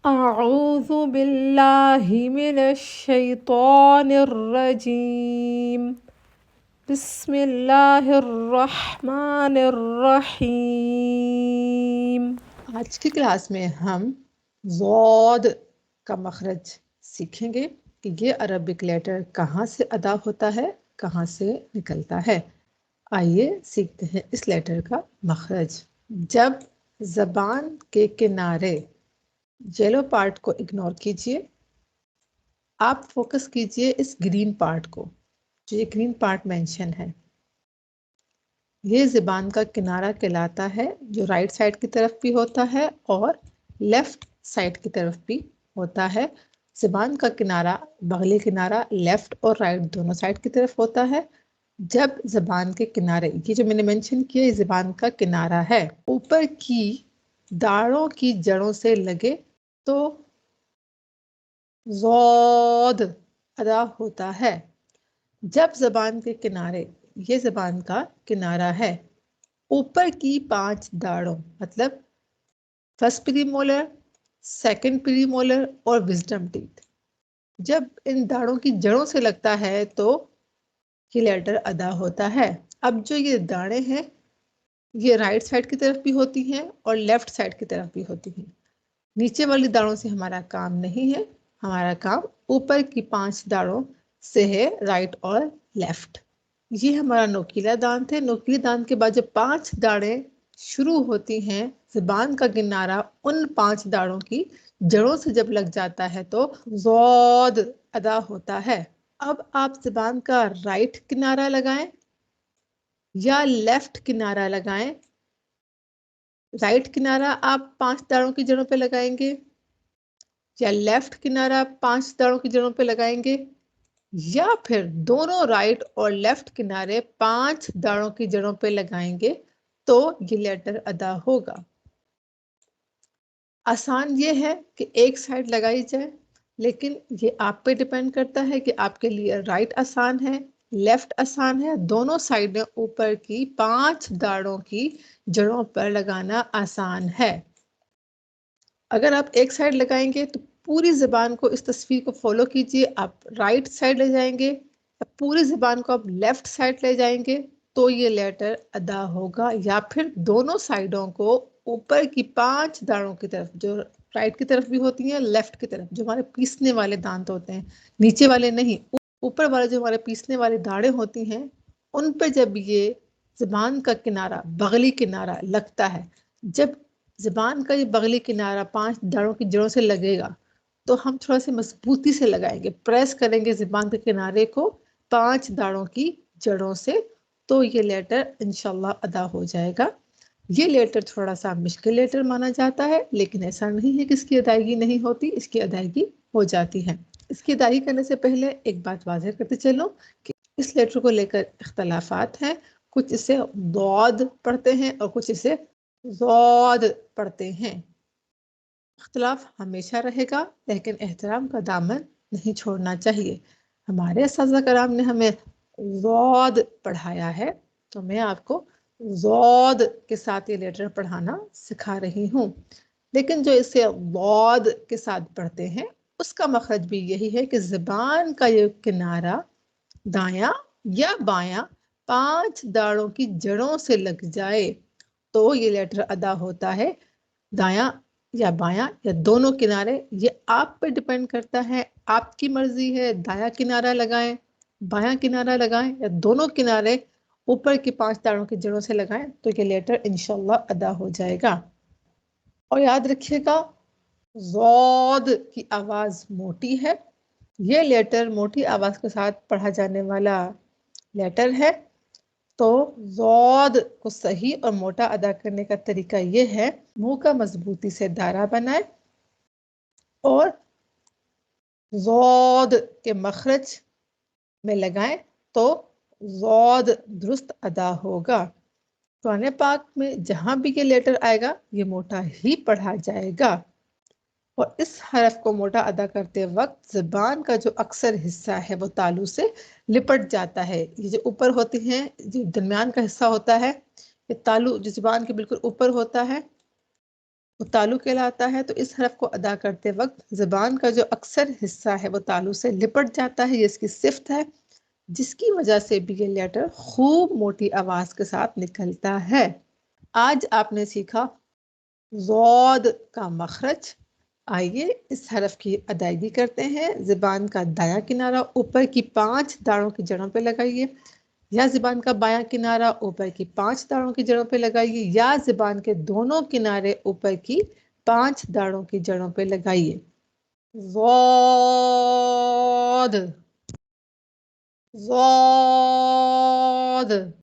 अऊज़ु बिल्लाहि मिनश्शैतानिर्रजीम। बिस्मिल्लाहिर्रहमानिर्रहीम। आज की क्लास में हम ज़ौद का मखरज सीखेंगे कि ये अरबिक लेटर कहाँ से अदा होता है, कहाँ से निकलता है। आइए सीखते हैं इस लेटर का मखरज। जब ज़बान के किनारे येलो पार्ट को इग्नोर कीजिए, आप फोकस कीजिए इस ग्रीन पार्ट को, जो ये ग्रीन पार्ट मेंशन है। ये ज़बान का किनारा कहलाता है, जो राइट साइड की तरफ भी होता है और लेफ्ट साइड की तरफ भी होता है। ज़बान का किनारा, बगली किनारा लेफ्ट और राइट दोनों साइड की तरफ होता है। जब ज़बान के किनारे, ये जो मैंने मेंशन किया, ये ज़बान का किनारा है, ऊपर की दाढ़ों की जड़ों से लगे तो ज़ौद अदा होता है। जब ज़बान के किनारे, ये ज़बान का किनारा है, ऊपर की 5 दाढ़ों, मतलब फर्स्ट प्रीमोलर, सेकंड प्रीमोलर और विजडम टीथ, जब इन दाढ़ों की जड़ों से लगता है तो ये लेटर अदा होता है। अब जो ये दाढ़ें हैं, ये राइट साइड की तरफ भी होती हैं और लेफ्ट साइड की तरफ भी होती हैं। नीचे वाली दाढ़ों से हमारा काम नहीं है, हमारा काम ऊपर की 5 दाढ़ों से है, राइट और लेफ्ट। ये हमारा नोकीला दांत है। नोकीले दांत के बाद जब 5 दाढ़ें शुरू होती हैं, ज़बान का किनारा उन 5 दाढ़ों की जड़ों से जब लग जाता है तो ज़ौद अदा होता है। अब आप ज़बान का राइट किनारा लगाएं या लेफ्ट किनारा लगाएं। राइट किनारा आप 5 दाढ़ों की जड़ों पे लगाएंगे या लेफ्ट किनारा 5 दाढ़ों की जड़ों पे लगाएंगे, या फिर दोनों राइट और लेफ्ट किनारे 5 दाढ़ों की जड़ों पे लगाएंगे तो ये लेटर अदा होगा। आसान ये है कि एक साइड लगाई जाए, लेकिन ये आप पे डिपेंड करता है कि आपके लिए राइट आसान है, लेफ्ट आसान है। दोनों साइडें ऊपर की 5 दाढ़ों की जड़ों पर लगाना आसान है। अगर आप एक साइड लगाएंगे तो पूरी ज़बान को, इस तस्वीर को फॉलो कीजिए, आप राइट साइड ले जाएंगे, पूरी ज़बान को आप लेफ्ट साइड ले जाएंगे तो ये लेटर अदा होगा। या फिर दोनों साइडों को ऊपर की 5 दाढ़ों की तरफ, जो राइट की तरफ भी होती हैं, लेफ्ट की तरफ, जो हमारे पीसने वाले दांत होते हैं, नीचे वाले नहीं, ऊपर वाले जो हमारे पीसने वाली दाढ़ें होती हैं, उन पे जब ये ज़बान का किनारा, बगली किनारा लगता है, जब ज़बान का ये बगली किनारा 5 दाढ़ों की जड़ों से लगेगा तो हम थोड़ा सा मजबूती से लगाएंगे, प्रेस करेंगे ज़बान के किनारे को 5 दाढ़ों की जड़ों से, तो ये लेटर इंशाल्लाह अदा हो जाएगा। ये लेटर थोड़ा सा मुश्किल लेटर माना जाता है, लेकिन ऐसा नहीं है कि इसकी अदायगी नहीं होती, इसकी अदायगी हो जाती है। इसकी अदायगी करने से पहले एक बात वाज़ेह करते चलो कि इस लेटर को लेकर इख्तलाफात हैं। कुछ इसे दौद पढ़ते हैं और कुछ इसे ज़ौद पढ़ते हैं। इख्तलाफ हमेशा रहेगा, लेकिन एहतराम का दामन नहीं छोड़ना चाहिए। हमारे असातिज़ा कराम ने हमें ज़ौद पढ़ाया है, तो मैं आपको ज़ौद के साथ ये लेटर पढ़ाना सिखा रही हूँ। लेकिन जो इसे ज़ौद के साथ पढ़ते हैं, उसका मखरज भी यही है कि ज़बान का ये किनारा दायां या बायां 5 दाढ़ों की जड़ों से लग जाए तो ये लेटर अदा होता है। दायां या बायां या दोनों किनारे, ये आप पे डिपेंड करता है, आपकी मर्जी है। दायां किनारा लगाएं, बायां किनारा लगाएं या दोनों किनारे ऊपर की 5 तारों की जड़ों से लगाएं तो ये लेटर इंशाल्लाह अदा हो जाएगा। और याद रखिएगा, ज़ौद की आवाज मोटी है। ये लेटर मोटी आवाज के साथ पढ़ा जाने वाला लेटर है। तो ज़ौद को सही और मोटा अदा करने का तरीका ये है, मुंह का मजबूती से दायरा बनाए और ज़ौद के मखरज में लगाएं तो ज़ौद दुरुस्त अदा होगा। कुरान पाक में जहां भी ये लेटर आएगा, ये मोटा ही पढ़ा जाएगा। और इस हरफ को मोटा अदा करते वक्त ज़बान का जो अक्सर हिस्सा है वो तालू से लिपट जाता है। ये जो ऊपर होती हैं, जो दरमियान का हिस्सा होता है, ये तालू जो ज़बान के बिल्कुल ऊपर होता है, वो तालु कहलाता है। तो इस हरफ को अदा करते वक्त ज़बान का जो अक्सर हिस्सा है वो तालु से लिपट जाता है, ये इसकी सिफ्त है, जिसकी वजह से भी ये लेटर खूब मोटी आवाज के साथ निकलता है। आज आपने सीखा ज़ौद का मखरज। आइए इस हरफ की अदायगी करते हैं। ज़बान का दायां किनारा ऊपर की 5 दाढ़ों की जड़ों पे लगाइए, या ज़बान का बायां किनारा ऊपर की 5 दाढ़ों की जड़ों पे लगाइए, या ज़बान के दोनों किनारे ऊपर की 5 दाढ़ों की जड़ों पे लगाइए। ज़ौद, ज़ौद।